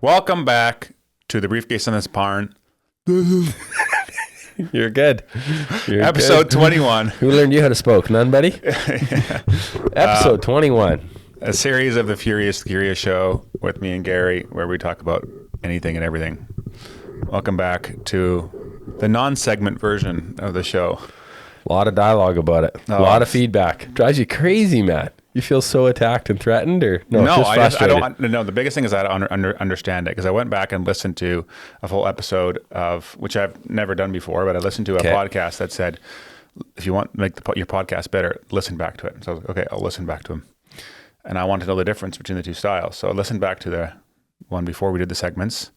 Welcome back to the Briefcase in this barn. You're good. You're Episode good. 21. Who learned you how to spoke? None, buddy? Episode 21. A series of the Furious Show with me and Gary, where we talk about anything and everything. Welcome back to the non-segment version of the show. A lot of dialogue about it. A lot of feedback. Drives you crazy, man. You feel so attacked and threatened, or no? I don't. No, the biggest thing is I don't understand it, because I went back and listened to a full episode of, which I've never done before, but I listened to a podcast that said, if you want to make your podcast better, listen back to it. So I was like, okay, I'll listen back to him. And I wanted to know the difference between the two styles. So I listened back to the one before we did the segments,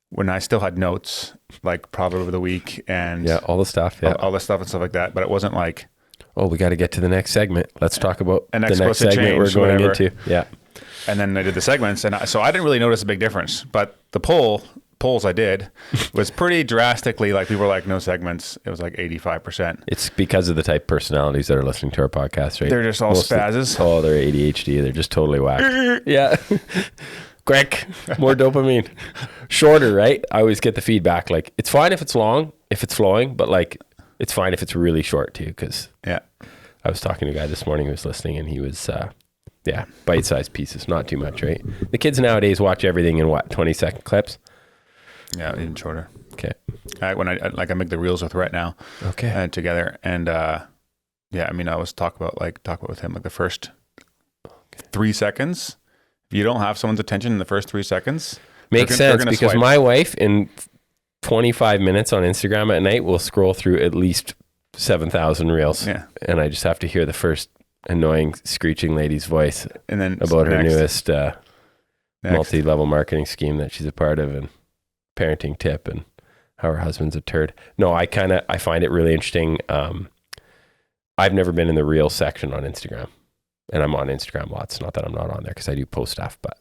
when I still had notes, like proverb of the week and all the stuff, all the stuff and stuff like that. But it wasn't like, oh, we got to get to the next segment. Let's talk about the next segment we're going whatever. into. Yeah. And then I did the segments, and so I didn't really notice a big difference. But the polls I did was pretty drastically, like, people were like, no segments. It was like 85%. It's because of the type of personalities that are listening to our podcast, right? They're just all spazzes. Oh, they're ADHD. They're just totally whacked. Yeah. Quick, more dopamine. Shorter, right? I always get the feedback, like, it's fine if it's long, if it's flowing, but like, it's fine if it's really short too, because I was talking to a guy this morning who was listening, and he was, bite-sized pieces, not too much, right? The kids nowadays watch everything in 20-second clips? Yeah, even shorter. Okay. I make the reels with Rhett now. Okay. Together, and I was talk about with him, like, the first 3 seconds. If you don't have someone's attention in the first 3 seconds, makes sense, because swipe. My wife in 25 minutes on Instagram at night will scroll through at least 7,000 reels. Yeah. And I just have to hear the first annoying screeching lady's voice and then about her newest multi-level marketing scheme that she's a part of, and parenting tip, and how her husband's a turd. No, I find it really interesting. I've never been in the reel section on Instagram, and I'm on Instagram lots. Not that I'm not on there, because I do post stuff, but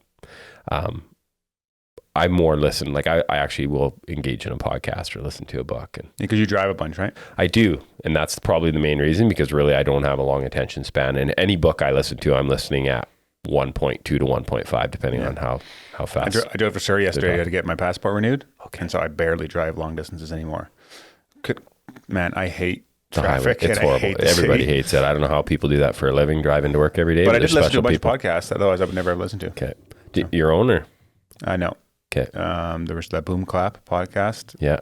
I more listen. Like, I actually will engage in a podcast or listen to a book. And because you drive a bunch, right? I do. And that's probably the main reason, because really I don't have a long attention span. And any book I listen to, I'm listening at 1.2 to 1.5, depending on how fast. I drove for Surrey yesterday to get my passport renewed. Okay. And so I barely drive long distances anymore. I hate traffic. It's horrible. Everybody hates it. I don't know how people do that for a living, drive into work every day. But I did listen to a bunch of podcasts, otherwise I would never have listened to. Okay. So. Your own, or? I know. Okay. There was that Boom Clap podcast. Yeah.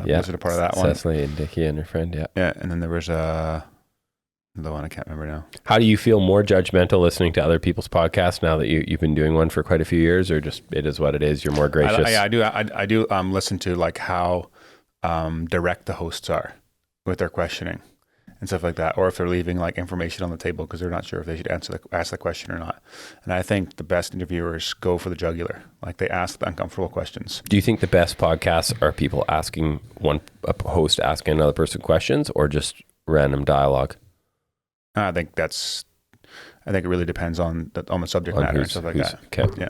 Listened to part of that one. Cecily and Dickie and her friend. Yeah. Yeah. And then there was another one I can't remember now. How do you feel more judgmental listening to other people's podcasts now that you've been doing one for quite a few years, or just it is what it is? You're more gracious. I do listen to, like, how direct the hosts are with their questioning and stuff like that, or if they're leaving, like, information on the table because they're not sure if they should ask the question or not. And I think the best interviewers go for the jugular, like, they ask the uncomfortable questions. Do you think the best podcasts are people asking a host asking another person questions, or just random dialogue? I think it really depends on the subject matter and stuff like that. Okay. Yeah.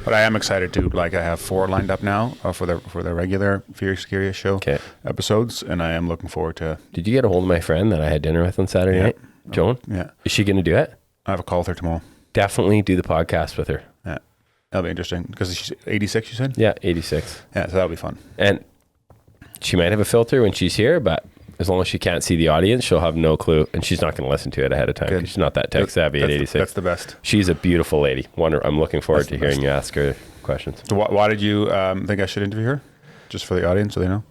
But I am excited to, like, I have 4 lined up now for the regular Furious Show episodes, and I am looking forward to. Did you get a hold of my friend that I had dinner with on Saturday night, Joan? Yeah. Is she going to do it? I have a call with her tomorrow. Definitely do the podcast with her. Yeah. That'll be interesting, because she's 86, you said? Yeah, 86. Yeah, so that'll be fun. And she might have a filter when she's here, but as long as she can't see the audience, she'll have no clue, and she's not going to listen to it ahead of time, because she's not that tech savvy at 86. That's the best. She's a beautiful lady. I'm looking forward to hearing you ask her questions. So why did you think I should interview her? Just for the audience, so they know?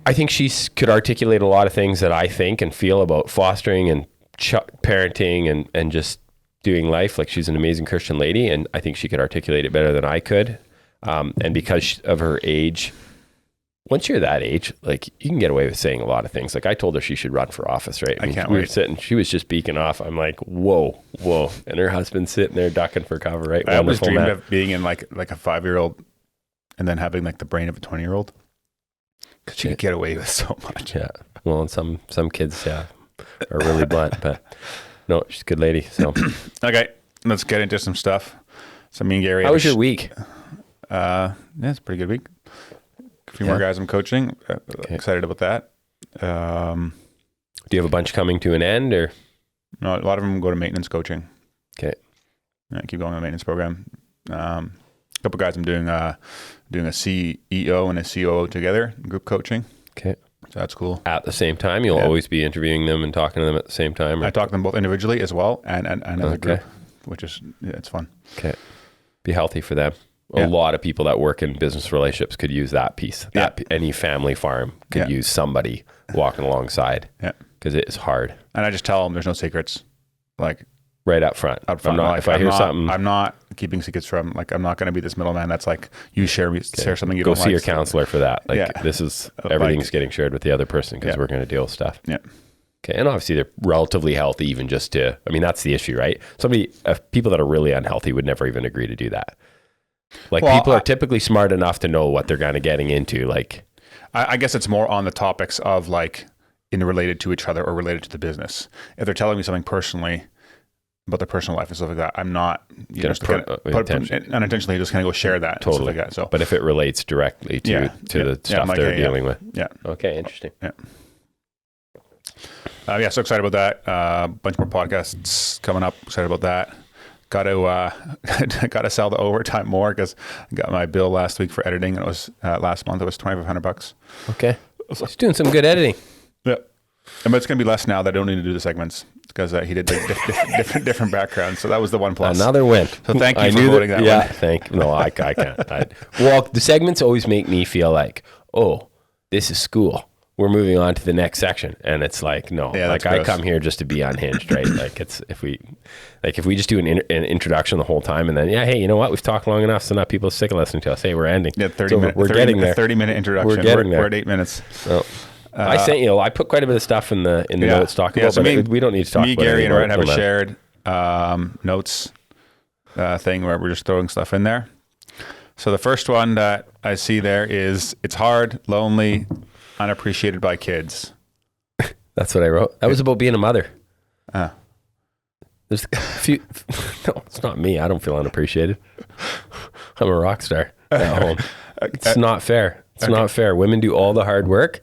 I think she could articulate a lot of things that I think and feel about fostering and parenting and just doing life. Like, she's an amazing Christian lady, and I think she could articulate it better than I could. And because of her age, once you're that age, like, you can get away with saying a lot of things. Like, I told her she should run for office, right? I can't we wait. were sitting, she was just beaking off. I'm like, whoa. And her husband's sitting there ducking for cover, right? I always dreamed of being in like a 5-year-old and then having, like, the brain of a 20-year-old. Because she could get away with so much. Yeah. Well, and some kids, are really blunt, but no, she's a good lady. So okay, let's get into some stuff. So me and Gary. How was your week? Yeah, it's a pretty good week. A few more guys I'm coaching. Excited about that. Do you have a bunch coming to an end, or? No, a lot of them go to maintenance coaching. Okay. Yeah, keep going on the maintenance program. A couple guys I'm doing a CEO and a COO together, group coaching. Okay. So that's cool. At the same time, you'll always be interviewing them and talking to them at the same time? Or? I talk to them both individually as well and as a group, which is, it's fun. Okay. Be healthy for them. A lot of people that work in business relationships could use that piece. Any family farm could use somebody walking alongside. Yeah. Because it is hard. And I just tell them there's no secrets. Like, right up front. If I hear something, I'm not keeping secrets from, like, I'm not going to be this middleman that's like, you share something you don't like. Go see your counselor for that. Like, this is, everything's getting shared with the other person because we're going to deal with stuff. Yeah. Okay. And obviously they're relatively healthy, even just to, I mean, that's the issue, right? People that are really unhealthy would never even agree to do that. Like, people are typically smart enough to know what they're kind of getting into. Like, I guess it's more on the topics of like, related to each other or related to the business. If they're telling me something personally about their personal life and stuff like that, I'm not unintentionally just kind of go share that. Totally. And stuff like that. So, but if it relates directly to the stuff they're dealing with. Yeah. Okay. Interesting. Yeah. So excited about that. Bunch more podcasts coming up. Excited about that. Got to sell the overtime more because I got my bill last week for editing. And it was last month. It was $2,500. Okay. He's doing some good editing. Yeah. But it's going to be less now that I don't need to do the segments because he did different backgrounds. So that was the one plus. Another win. So thank you for voting that one. Yeah, No, I can't. Well, the segments always make me feel like, oh, this is school. We're moving on to the next section. And it's like, no, like I come here just to be unhinged, right? Like if we just do an introduction the whole time and then, hey, you know what? We've talked long enough. So now people are sick of listening to us. Hey, we're ending. Yeah, 30-minute introduction. We're getting there. We're at 8 minutes. So, I sent I put quite a bit of stuff in the notes talking about, so but we don't need to talk about it. Me, Gary, and Ryan have a shared notes thing where we're just throwing stuff in there. So the first one that I see there is, it's hard, lonely, unappreciated by kids. That's what I wrote. That was about being a mother. There's a few. No, it's not me. I don't feel unappreciated. I'm a rock star at home. It's not fair. It's not fair. Women do all the hard work.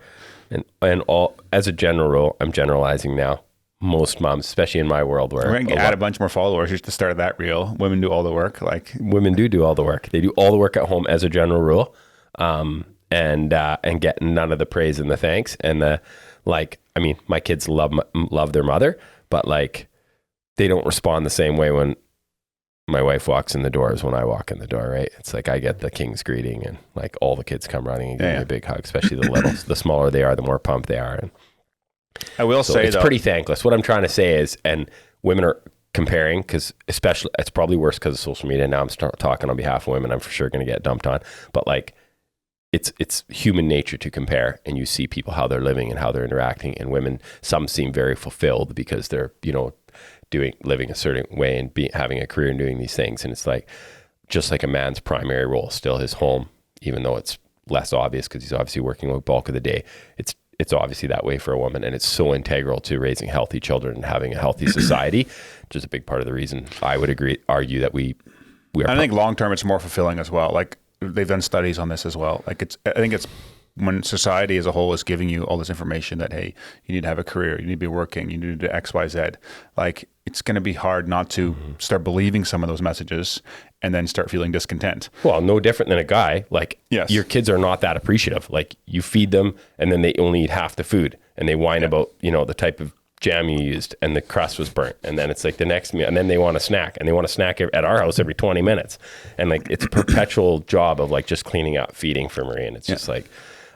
And all, as a general rule, I'm generalizing now. Most moms, especially in my world, where we're going to add a bunch more followers just to start that reel. Women do all the work. Like, women do all the work. They do all the work at home as a general rule, and get none of the praise and the thanks. And my kids love their mother, but like, they don't respond the same way when my wife walks in the door as when I walk in the door, right? It's like I get the king's greeting and like all the kids come running and give me a big hug, especially the littles. The smaller they are, the more pumped they are. And I will say, it's pretty thankless. What I'm trying to say is, and women are comparing, because especially, it's probably worse because of social media. Now I'm talking on behalf of women. I'm for sure going to get dumped on. But like, it's human nature to compare, and you see people, how they're living and how they're interacting. And women, some seem very fulfilled because they're, living a certain way and having a career and doing these things. And it's like, just like a man's primary role is still his home, even though it's less obvious because he's obviously working the bulk of the day. It's obviously that way for a woman, and it's so integral to raising healthy children and having a healthy society, which is a big part of the reason I would argue that we are. I think long term it's more fulfilling as well. Like, they've done studies on this as well. Like, I think it's when society as a whole is giving you all this information that, hey, you need to have a career, you need to be working, you need to do X, Y, Z. Like, it's going to be hard not to start believing some of those messages and then start feeling discontent. Well, no different than a guy. Like, your kids are not that appreciative. Like, you feed them and then they only eat half the food and they whine about, the type of jam you used and the crust was burnt. And then it's like the next meal, and then they want a snack, and they want a snack at our house every 20 minutes. And like, it's a perpetual job of like just cleaning up, feeding for Marie. And it's just like,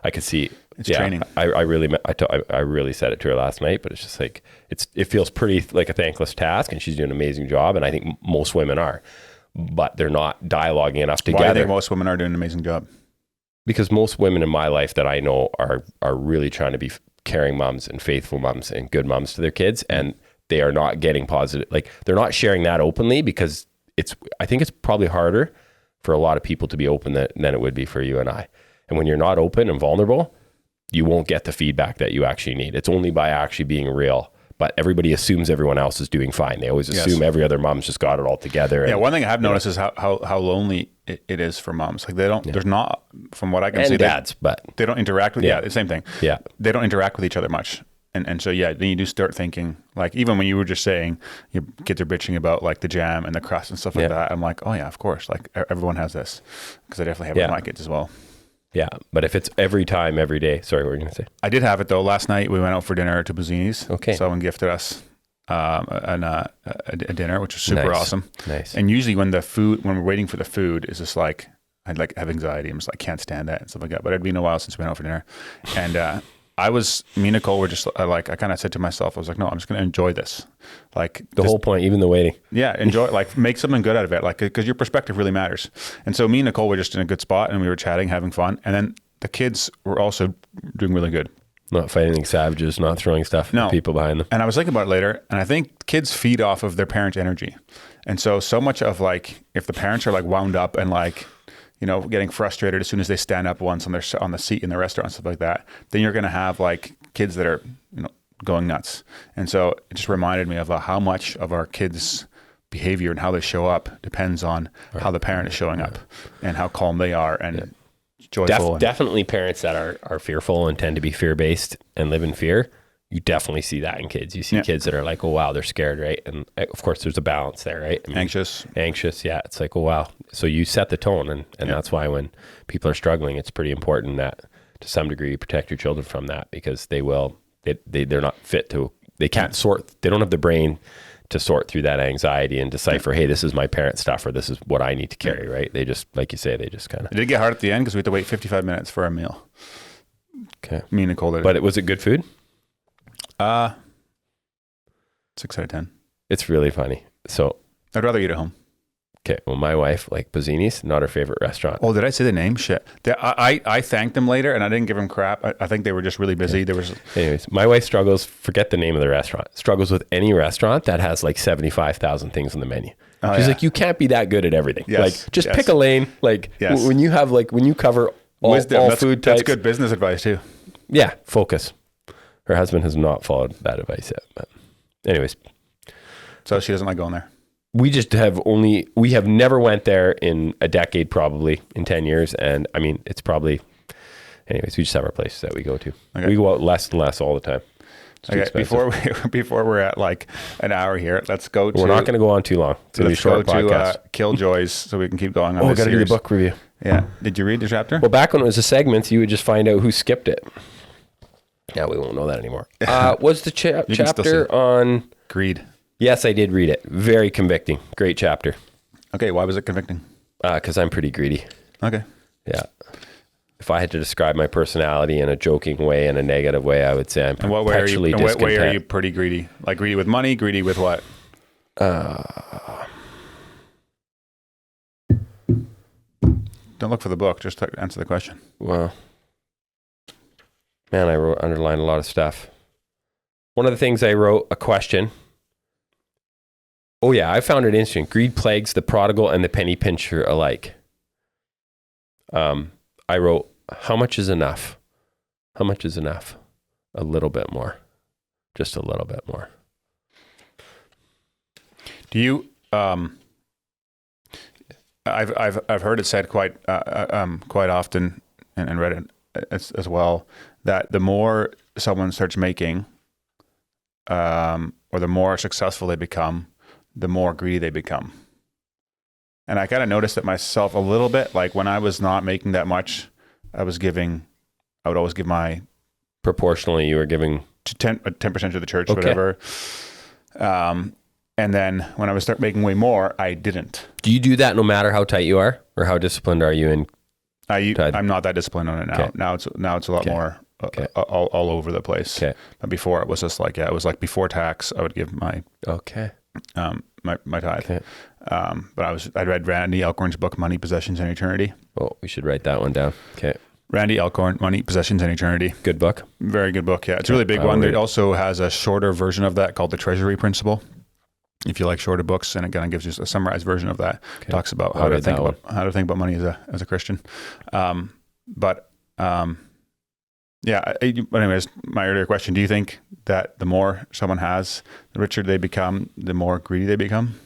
I could see it's training. I really said it to her last night, but it's just like, it feels pretty like a thankless task, and she's doing an amazing job. And I think most women are, but they're not dialoguing enough together. Why do you think most women are doing an amazing job? Because most women in my life that I know are really trying to be caring moms and faithful moms and good moms to their kids. And they are not getting positive. Like, they're not sharing that openly because I think it's probably harder for a lot of people to be open than it would be for you and I. And when you're not open and vulnerable, you won't get the feedback that you actually need. It's only by actually being real. But everybody assumes everyone else is doing fine. They always assume every other mom's just got it all together. Yeah, one thing I have noticed is how lonely it is for moms. Like, they don't, there's not, from what I can see, dads, but they don't interact with, the same thing. Yeah. They don't interact with each other much. And so, yeah, then you do start thinking, like, even when you were just saying your kids are bitching about like the jam and the crust and stuff like that, I'm like, oh yeah, of course. Like everyone has this, because I definitely have it with my kids as well. Yeah. But if it's every time, every day, sorry, what were you going to say? I did have it though. Last night we went out for dinner to Buzzini's. Okay. Someone gifted us a dinner, which was super awesome. Nice. And usually when we're waiting for the food, is just like, I'd like have anxiety. I'm just like, can't stand that and stuff like that. But it'd been a while since we went out for dinner. And me and Nicole were just I kind of said to myself, I was like, no, I'm just going to enjoy this. Like the whole point, even the waiting. Yeah, enjoy it. Like make something good out of it. Like, because your perspective really matters. And so me and Nicole were just in a good spot, and we were chatting, having fun. And then the kids were also doing really good. Not fighting savages, not throwing stuff at people behind them. And I was thinking about it later, and I think kids feed off of their parents' energy. And so much of like, if the parents are like wound up and like, you know, getting frustrated as soon as they stand up once on the seat in the restaurant, stuff like that, then you're going to have like kids that are, you know, going nuts. And so it just reminded me of how much of our kids' behavior and how they show up depends on how the parent is showing up and how calm they are and joyful. Definitely parents that are fearful and tend to be fear-based and live in fear. You definitely see that in kids. You see kids that are like, oh, wow, they're scared, right? And of course, there's a balance there, right? I mean, anxious, yeah. It's like, oh, wow. So you set the tone, and that's why when people are struggling, it's pretty important that to some degree you protect your children from that, because they're not fit to, they can't sort, they don't have the brain to sort through that anxiety and decipher, hey, this is my parent stuff, or this is what I need to carry, right? They just, like you say, they just kind of. It did get hard at the end because we had to wait 55 minutes for our meal. Okay. Me and Nicole did. But was it good food? 6 out of 10. It's really funny. So I'd rather eat at home. Okay. Well, my wife, like Buzzini's, not her favorite restaurant. Oh, did I say the name? Shit. I thanked them later, and I didn't give them crap. I think they were just really busy. Anyways, my wife struggles, forget the name of the restaurant, struggles with any restaurant that has like 75,000 things on the menu. She's like, you can't be that good at everything. Yes, like, just pick a lane. Like when you cover all food types. That's good business advice too. Yeah. Focus. Her husband has not followed that advice yet. But anyways. So she doesn't like going there. We have never went there in a decade, probably in 10 years. And I mean, it's probably, anyways, we just have our places that we go to. Okay. We go out less and less all the time. Okay, before we're at like an hour here, let's go to. We're not going to go on too long. It's going to be a short podcast. To Killjoys so we can keep going on this series. Oh, got to do the book review. Yeah. Did you read the chapter? Well, back when it was a segment, you would just find out who skipped it. Now we won't know that anymore. Was the chapter on greed? Yes, I did read it. Very convicting. Great chapter. Okay, why was it convicting? Because I'm pretty greedy. Okay. Yeah. If I had to describe my personality in a joking way, in a negative way, I would say I'm perpetually discontent. What way are you pretty greedy? Like greedy with money? Greedy with what? Don't look for the book. Just answer the question. Well, man, I underlined a lot of stuff. One of the things I wrote, a question. Oh yeah, I found it interesting. Greed plagues the prodigal and the penny pincher alike. I wrote, how much is enough? How much is enough? A little bit more. Just a little bit more. Do you, I've heard it said quite often and read it as well, that the more someone starts making, or the more successful they become, the more greedy they become. And I kind of noticed it myself a little bit. Like when I was not making that much, I would always give my... Proportionally, you were giving... 10% to the church, whatever. And then when I would start making way more, I didn't. Do you do that no matter how tight you are? Or how disciplined are you in... I'm not that disciplined on it now. Okay. Now it's a lot more all over the place. Okay. But before it was just like, it was like before tax, I would give my... Okay. My tithe. Okay. But I read Randy Alcorn's book, Money, Possessions, and Eternity. Oh, we should write that one down. Okay. Randy Alcorn, Money, Possessions, and Eternity. Good book. Very good book. Yeah. It's a really big one. It also has a shorter version of that called The Treasury Principle. If you like shorter books, and it kind of gives you a summarized version of that. Okay. Talks about how to think about money as a Christian. Yeah. Anyways, my earlier question: do you think that the more someone has, the richer they become, the more greedy they become?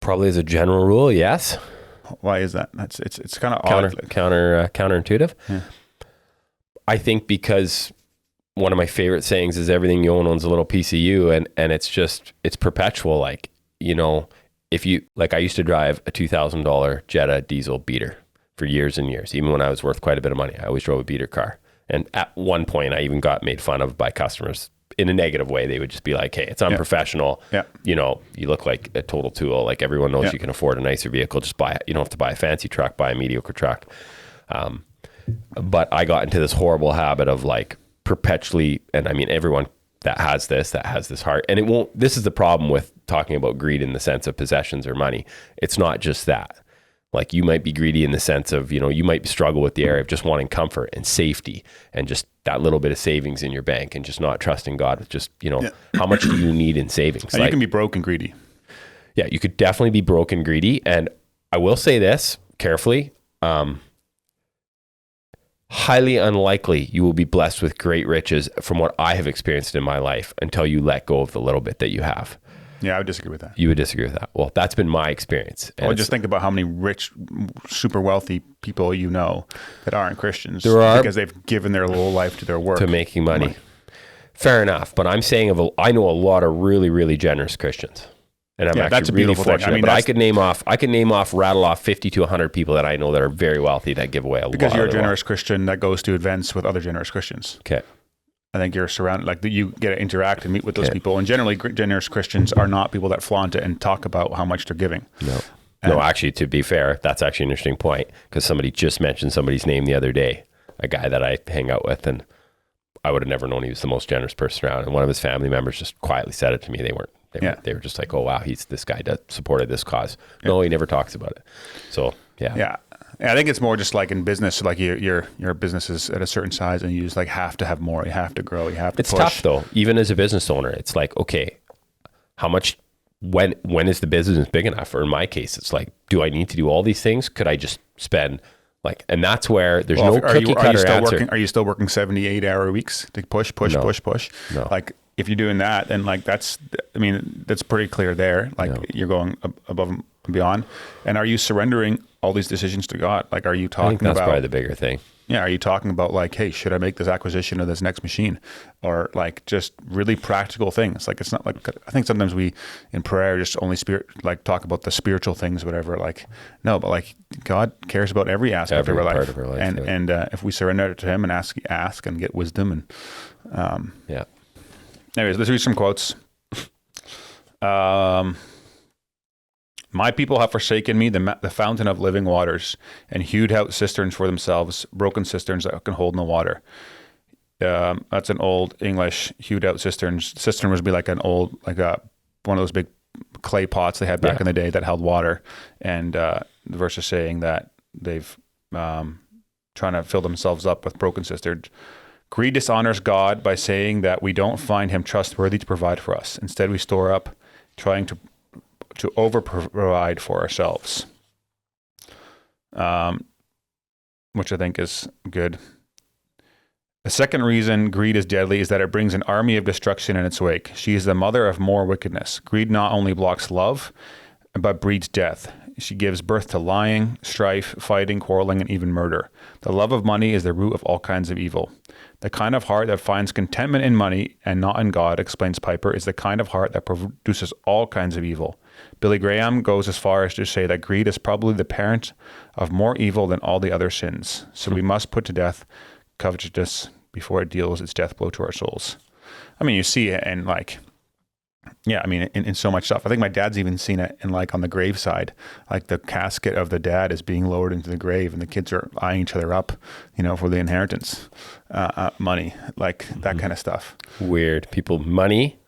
Probably as a general rule, yes. Why is that? It's kind of counterintuitive. Yeah. I think because one of my favorite sayings is everything you own owns a little piece of you. And it's perpetual. Like, you know, if you, like I used to drive a $2,000 Jetta diesel beater for years and years. Even when I was worth quite a bit of money, I always drove a beater car. And at one point I even got made fun of by customers in a negative way. They would just be like, hey, it's unprofessional. Yeah. You know, you look like a total tool. Like everyone knows you can afford a nicer vehicle. Just buy it. You don't have to buy a fancy truck, buy a mediocre truck. But I got into this horrible habit of like perpetually, and I mean, everyone that has this heart, and it won't, this is the problem with talking about greed in the sense of possessions or money. It's not just that. Like you might be greedy in the sense of, you know, you might struggle with the area of just wanting comfort and safety and just that little bit of savings in your bank and just not trusting God with just, you know, how much do you need in savings? Like, you can be broke and greedy. Yeah, you could definitely be broke and greedy. And I will say this carefully, highly unlikely you will be blessed with great riches from what I have experienced in my life until you let go of the little bit that you have. Yeah, I would disagree with that. You would disagree with that. Well, that's been my experience. Well, just think about how many rich, super wealthy people you know that aren't Christians because they've given their whole life to their work. To making money. Fair enough. But I'm saying I know a lot of really, really generous Christians. And I'm actually really fortunate. I mean, but I could rattle off 50 to 100 people that I know that are very wealthy that give away a lot. Because you're a generous Christian that goes to events with other generous Christians. Okay. I think you're surrounded, like you get to interact and meet with those people. And generally, generous Christians are not people that flaunt it and talk about how much they're giving. No, actually, to be fair, that's actually an interesting point because somebody just mentioned somebody's name the other day, a guy that I hang out with, and I would have never known he was the most generous person around. And one of his family members just quietly said it to me. They were just like, oh, wow, this guy that supported this cause. No, he never talks about it. So, yeah. I think it's more just like in business, like your business is at a certain size and you just like have to have more, you have to grow, you have to push. It's tough though, even as a business owner. It's like, okay, how much, when is the business big enough? Or in my case, it's like, do I need to do all these things? Could I just spend like, and that's where there's no cookie cutter answer. Are you still working 78-hour weeks to push? No. Like if you're doing that, then like that's pretty clear there. Like you're going above and beyond. And are you surrendering all these decisions to God? Like, are you talking about? That's probably the bigger thing. Yeah. Are you talking about like, hey, should I make this acquisition of this next machine? Or like just really practical things. Like, it's not like, I think sometimes we in prayer just only talk about the spiritual things, whatever. Like, no, but like God cares about every aspect of our life. Of our life. And if we surrender it to him and ask and get wisdom and, anyways, let's read some quotes. My people have forsaken me, the fountain of living waters, and hewed out cisterns for themselves, broken cisterns that can hold no water. That's an old English, hewed out cisterns. Cistern would be like an old, like one of those big clay pots they had back in the day that held water. And the verse is saying that they've trying to fill themselves up with broken cisterns. Greed dishonors God by saying that we don't find him trustworthy to provide for us. Instead, we store up, trying to over provide for ourselves, which I think is good. A second reason greed is deadly is that it brings an army of destruction in its wake. She is the mother of more wickedness. Greed not only blocks love, but breeds death. She gives birth to lying, strife, fighting, quarreling, and even murder. The love of money is the root of all kinds of evil. The kind of heart that finds contentment in money and not in God, explains Piper, is the kind of heart that produces all kinds of evil. Billy Graham goes as far as to say that greed is probably the parent of more evil than all the other sins. So we must put to death covetousness before it deals its death blow to our souls. I mean, you see it and like, yeah, I mean, in so much stuff. I think my dad's even seen it in like on the grave side, like the casket of the dad is being lowered into the grave and the kids are eyeing each other up, for the inheritance, money, like that kind of stuff. Weird. People, money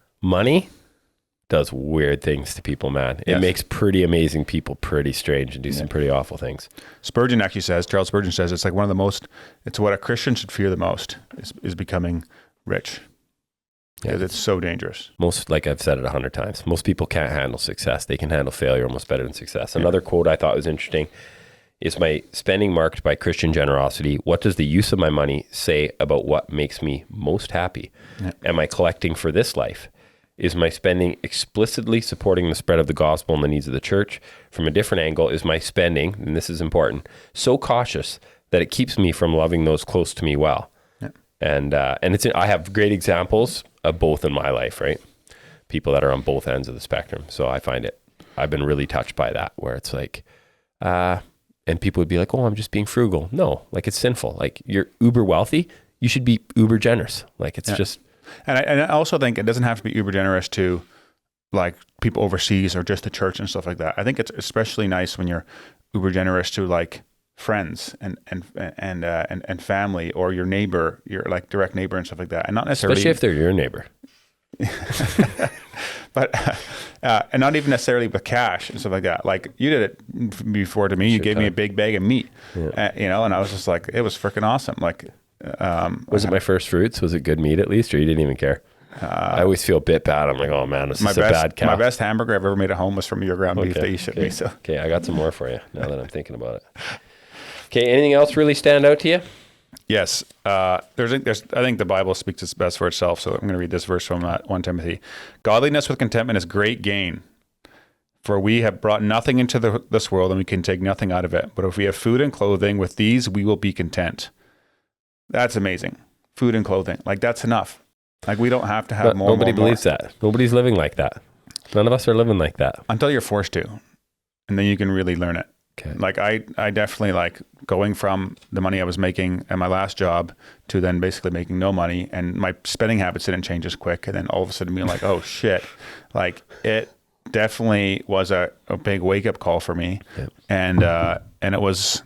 does weird things to people, man. It makes pretty amazing people pretty strange and do some pretty awful things. Spurgeon actually says, Charles Spurgeon says, it's like it's what a Christian should fear the most is becoming rich. Because it's so dangerous. Most, like I've said it 100 times, most people can't handle success. They can handle failure almost better than success. Another quote I thought was interesting is, my spending marked by Christian generosity? What does the use of my money say about what makes me most happy? Yeah. Am I collecting for this life? Is my spending explicitly supporting the spread of the gospel and the needs of the church? From a different angle, is my spending, and this is important, so cautious that it keeps me from loving those close to me well? And I have great examples of both in my life, right? People that are on both ends of the spectrum. So I've been really touched by that, where it's like, and people would be like, oh, I'm just being frugal. No, like it's sinful. Like you're uber wealthy, you should be uber generous. Like it's just. And I also think it doesn't have to be uber generous to like people overseas or just the church and stuff like that. I think it's especially nice when you're uber generous to like friends and family or your neighbor, your like direct neighbor and stuff like that. And not necessarily, especially if they're your neighbor. But and not even necessarily with cash and stuff like that. Like you did it before to me. You gave me a big bag of meat, and I was just like, it was freaking awesome. Like, was it my first fruits? Was it good meat at least, or you didn't even care? I always feel a bit bad. I'm like, oh man, this is a bad cow. My best hamburger I've ever made at home was from your ground beef that you shipped me. So okay, I got some more for you now that I'm thinking about it. Okay, anything else really stand out to you? Yes. I think the Bible speaks its best for itself. So I'm going to read this verse from 1 Timothy. Godliness with contentment is great gain. For we have brought nothing into this world and we can take nothing out of it. But if we have food and clothing, with these we will be content. That's amazing. Food and clothing. Like that's enough. Like we don't have to have more. Nobody believes that. Nobody's living like that. None of us are living like that. Until you're forced to. And then you can really learn it. Okay. Like I definitely like going from the money I was making at my last job to then basically making no money, and my spending habits didn't change as quick. And then all of a sudden being like, oh shit, like it definitely was a big wake up call for me. Yep. And it was,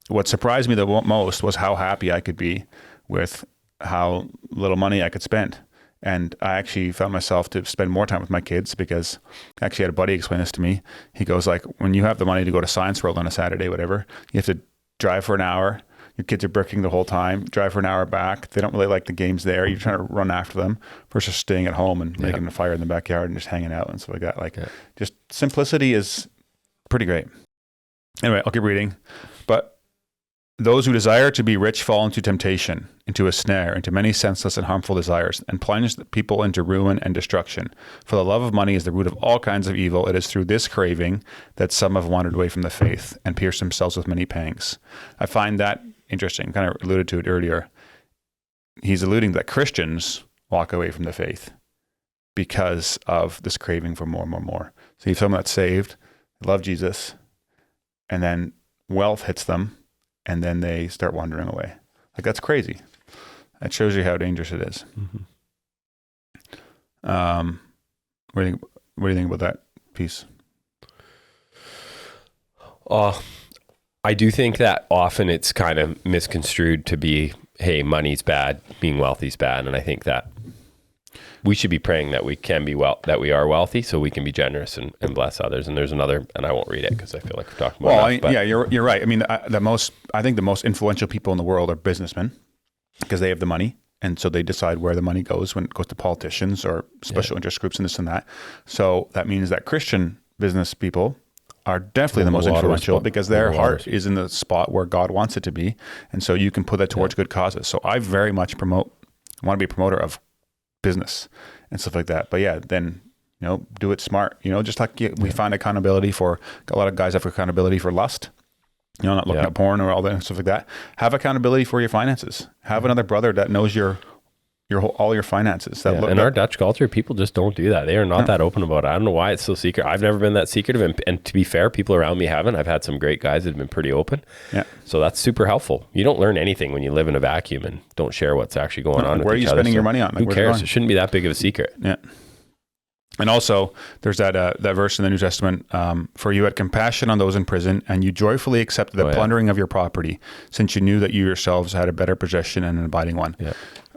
what surprised me the most was how happy I could be with how little money I could spend. And I actually found myself to spend more time with my kids, because I actually had a buddy explain this to me. He goes like, when you have the money to go to Science World on a Saturday, whatever, you have to drive for an hour. Your kids are bricking the whole time, drive for an hour back. They don't really like the games there. You're trying to run after them versus staying at home and making a fire in the backyard and just hanging out and stuff like that. Like just simplicity is pretty great. Anyway, I'll keep reading. But those who desire to be rich fall into temptation, into a snare, into many senseless and harmful desires, and plunge the people into ruin and destruction. For the love of money is the root of all kinds of evil. It is through this craving that some have wandered away from the faith and pierced themselves with many pangs. I find that interesting. Kind of alluded to it earlier. He's alluding that Christians walk away from the faith because of this craving for more and more and more. So you have someone that's saved, love Jesus, and then wealth hits them, and then they start wandering away. Like that's crazy. That shows you how dangerous it is. Mm-hmm. What do you think about that piece? I do think that often it's kind of misconstrued to be, hey, money's bad, being wealthy's bad, and I think that we should be praying that we can be that we are wealthy, so we can be generous and bless others. And there's another, and I won't read it because I feel like we're talking about. Well, you're right. I mean, I think the most influential people in the world are businessmen, because they have the money, and so they decide where the money goes when it goes to politicians or special interest groups and this and that. So that means that Christian business people are definitely the most influential, because their heart is in the spot where God wants it to be, and so you can put that towards good causes. So I very much want to be a promoter of business and stuff like that. But yeah, then do it smart. Just like we find accountability for a lot of guys have accountability for lust. Not looking at porn or all that stuff like that. Have accountability for your finances. Have another brother that knows all your finances. In our Dutch culture, people just don't do that. They are not that open about it. I don't know why it's so secret. I've never been that secretive, and to be fair, people around me haven't. I've had some great guys that have been pretty open. Yeah. So that's super helpful. You don't learn anything when you live in a vacuum and don't share what's actually going on. Where are you spending your money on? Who cares? It shouldn't be that big of a secret. Yeah. And also, there's that verse in the New Testament, for you had compassion on those in prison, and you joyfully accepted the plundering of your property, since you knew that you yourselves had a better possession and an abiding one. Yeah.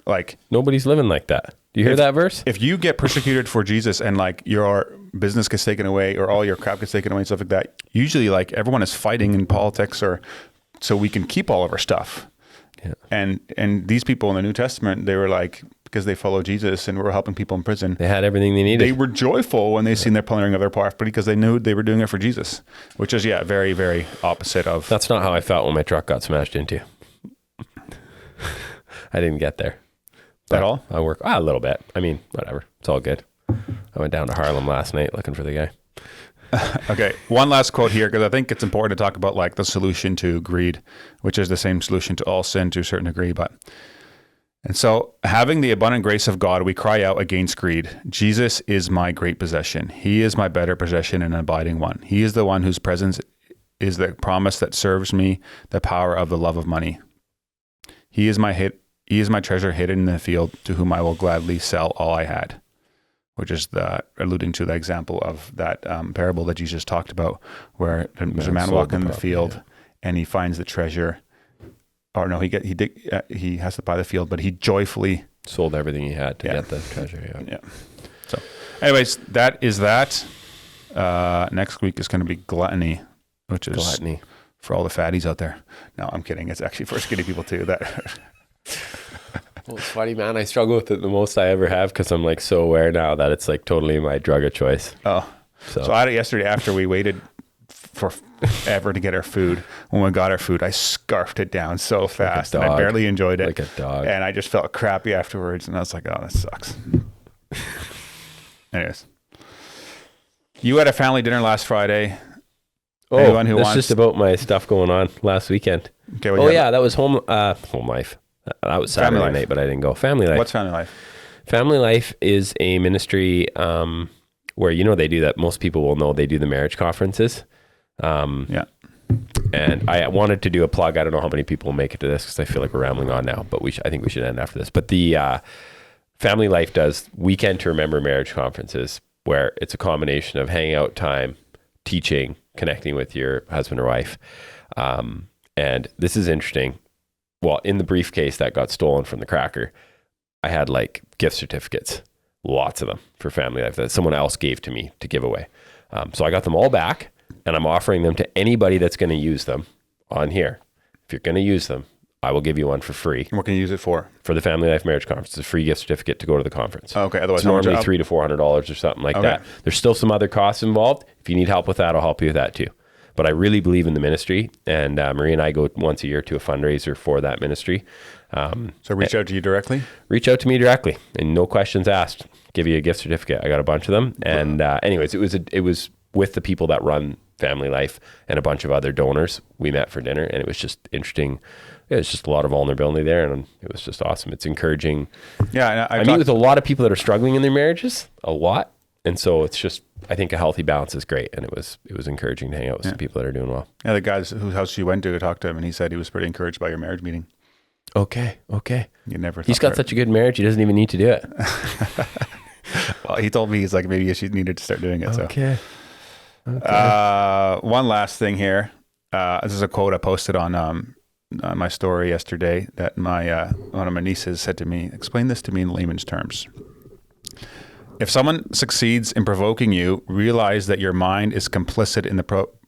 Like nobody's living like that. Do you hear that verse? If you get persecuted for Jesus and like your business gets taken away or all your crap gets taken away and stuff like that, usually like everyone is fighting in politics so we can keep all of our stuff. Yeah. And these people in the New Testament, they were like, because they follow Jesus and were helping people in prison, they had everything they needed. They were joyful when they seen their plundering of their property, because they knew they were doing it for Jesus, which is very, very opposite of. That's not how I felt when my truck got smashed into. I didn't get there. At all? I work a little bit. I mean, whatever. It's all good. I went down to Harlem last night looking for the guy. Okay. One last quote here, because I think it's important to talk about like the solution to greed, which is the same solution to all sin to a certain degree. But And so, having the abundant grace of God, we cry out against greed. Jesus is my great possession. He is my better possession and abiding one. He is the one whose presence is the promise that serves me, the power of the love of money. He is my treasure hidden in the field, to whom I will gladly sell all I had. Which is alluding to the example of that parable that Jesus talked about, where there's a man walking in the field, and he finds the treasure. Or no, he has to buy the field, but he joyfully sold everything he had to get the treasure. Yeah. So, anyways, that is that. Next week is going to be gluttony, which is gluttony for all the fatties out there. No, I'm kidding. It's actually for skinny people too. Well, it's funny, man. I struggle with it the most I ever have because I'm like so aware now that it's like totally my drug of choice. Oh, so I had it yesterday after we waited for ever to get our food. When we got our food, I scarfed it down so fast, and I barely enjoyed it. Like a dog. And I just felt crappy afterwards, and I was like, oh, that sucks. Anyways. You had a family dinner last Friday. Oh, that's just about my stuff going on last weekend. Okay, that was home life. That was Saturday night, but I didn't go. Family Life. What's Family Life? Family Life is a ministry where, they do that. Most people will know they do the marriage conferences. Yeah. And I wanted to do a plug. I don't know how many people will make it to this because I feel like we're rambling on now, but I think we should end after this. But the Family Life does Weekend to Remember marriage conferences where it's a combination of hanging out time, teaching, connecting with your husband or wife. And this is interesting. Well, in the briefcase that got stolen from the cracker, I had like gift certificates, lots of them for Family Life that someone else gave to me to give away. So I got them all back, and I'm offering them to anybody that's going to use them on here. If you're going to use them, I will give you one for free. And what can you use it for? For the Family Life Marriage Conference. It's a free gift certificate to go to the conference. Okay. Otherwise, it's normally $300 to $400 or something like that. There's still some other costs involved. If you need help with that, I'll help you with that too. But I really believe in the ministry, and Marie and I go once a year to a fundraiser for that ministry. So reach out to you directly? Reach out to me directly, and no questions asked. Give you a gift certificate. I got a bunch of them. And anyways, it was with the people that run Family Life and a bunch of other donors. We met for dinner, and it was just interesting. Yeah, it's just a lot of vulnerability there, and it was just awesome. It's encouraging. Yeah, I meet with a lot of people that are struggling in their marriages, a lot. And so it's just, I think a healthy balance is great. And it was encouraging to hang out with some people that are doing well. Yeah, the guys whose house you went to talked to him, and he said he was pretty encouraged by your marriage meeting. Okay. He's got such a good marriage, he doesn't even need to do it. Well, he told me, he's like, maybe she needed to start doing it. Okay. One last thing here. This is a quote I posted on my story yesterday that one of my nieces said to me. Explain this to me in layman's terms. If someone succeeds in provoking you, realize that your mind is complicit in the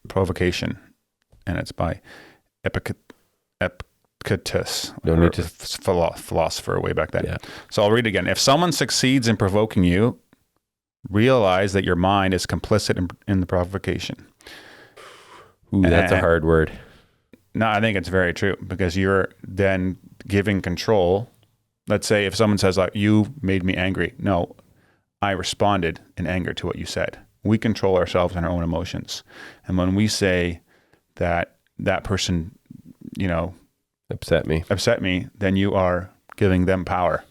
provocation. And it's by Epictetus, philosopher way back then. Yeah. So I'll read it again. If someone succeeds in provoking you, realize that your mind is complicit in the provocation. Ooh, that's a hard word. No, I think it's very true, because you're then giving control. Let's say if someone says, like, you made me angry. No, I responded in anger to what you said. We control ourselves and our own emotions. And when we say that person, upset me, then you are giving them power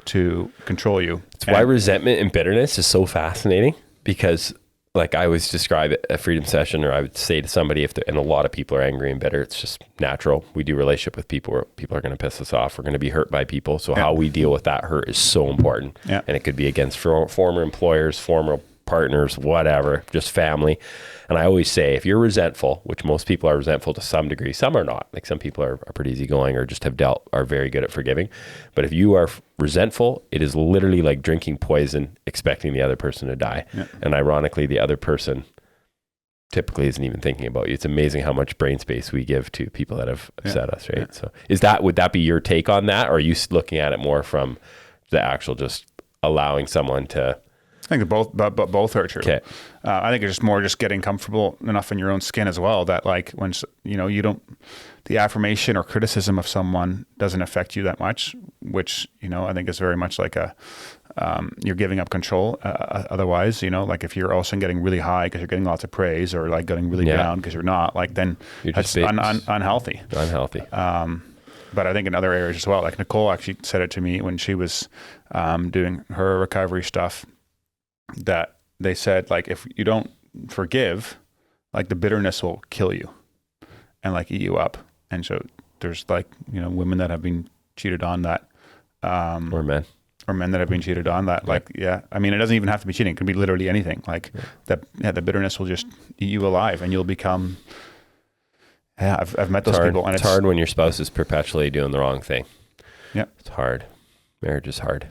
to control you. It's why resentment and bitterness is so fascinating, because like I always describe it a freedom session, or I would say to somebody, and a lot of people are angry and bitter, it's just natural. We do relationship with people where people are going to piss us off. We're going to be hurt by people. So how we deal with that hurt is so important. Yeah. And it could be against former employers, former partners, whatever, just family. And I always say, if you're resentful, which most people are resentful to some degree, some are not. Like some people are pretty easygoing or just are very good at forgiving. But if you are resentful, it is literally like drinking poison, expecting the other person to die. Yeah. And ironically, the other person typically isn't even thinking about you. It's amazing how much brain space we give to people that have upset us, right? Yeah. So would that be your take on that? Or are you looking at it more from the actual just allowing someone to... I think both are true. Okay. I think it's just more just getting comfortable enough in your own skin as well, that like when, the affirmation or criticism of someone doesn't affect you that much, which, I think is very much like you're giving up control. Otherwise, like if you're also getting really high because you're getting lots of praise, or like getting really down because you're not, like then you're that's just unhealthy. Unhealthy. but I think in other areas as well. Like Nicole actually said it to me when she was doing her recovery stuff, that they said, like, if you don't forgive, like the bitterness will kill you and like eat you up. And so there's like, you know, women that have been cheated on that, or men that have been cheated on that. Like, yeah, I mean, it doesn't even have to be cheating. It could be literally anything. Like the bitterness will just eat you alive, and you'll become, I've met those people. And it's hard when your spouse is perpetually doing the wrong thing. Yeah. It's hard. Marriage is hard.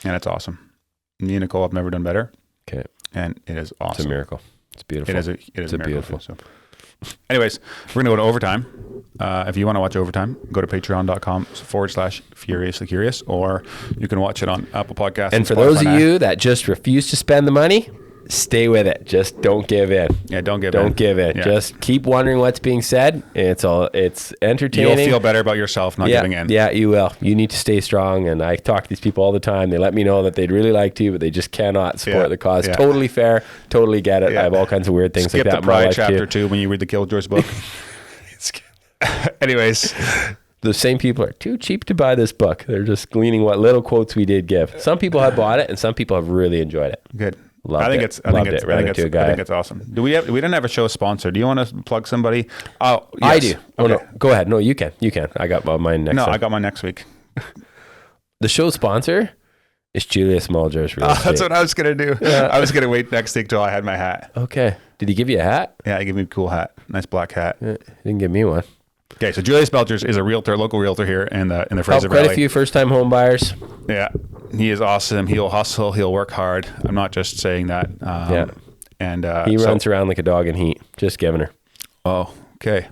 And it's awesome. Me and Nicole have never done better. Okay. And it is awesome. It's a miracle. It's beautiful. It is a miracle. Beautiful. So. Anyways, we're going to go to overtime. If you want to watch overtime, go to patreon.com/furiously curious, or you can watch it on Apple Podcasts. And for those of you that just refuse to spend the money, stay with it. Just don't give in. Yeah, don't give in. Yeah. Just keep wondering what's being said. It's entertaining. You'll feel better about yourself not giving in. Yeah, you will. You need to stay strong. And I talk to these people all the time. They let me know that they'd really like to, but they just cannot support the cause. Yeah. Totally fair. Totally get it. I have all kinds of weird things Skip like that. Skip the Pride chapter 2 when you read the Killjoys book. Anyways, the same people are too cheap to buy this book. They're just gleaning what little quotes we did give. Some people have bought it, and some people have really enjoyed it. Good. I think it's awesome. We didn't have a show sponsor. Do you want to plug somebody? Oh, yes. I do. Okay. Oh no, go ahead. No, you can. I got mine next. No, time. I got mine next week. The show sponsor is Julius Maljaars Real Estate. That's what I was gonna do. Yeah. I was gonna wait next week till I had my hat. Okay. Did he give you a hat? Yeah, he gave me a cool hat, nice black hat. He didn't give me one. Okay, so Julius Maljaars is a realtor, local realtor here in the Fraser Valley. Quite a few first-time home buyers. Yeah, he is awesome. He'll hustle. He'll work hard. I'm not just saying that. And he runs around like a dog in heat. Just giving her. Oh, okay.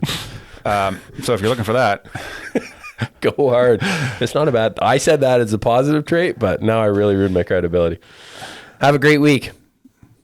So if you're looking for that, go hard. It's not a bad. I said that as a positive trait, but now I really ruined my credibility. Have a great week.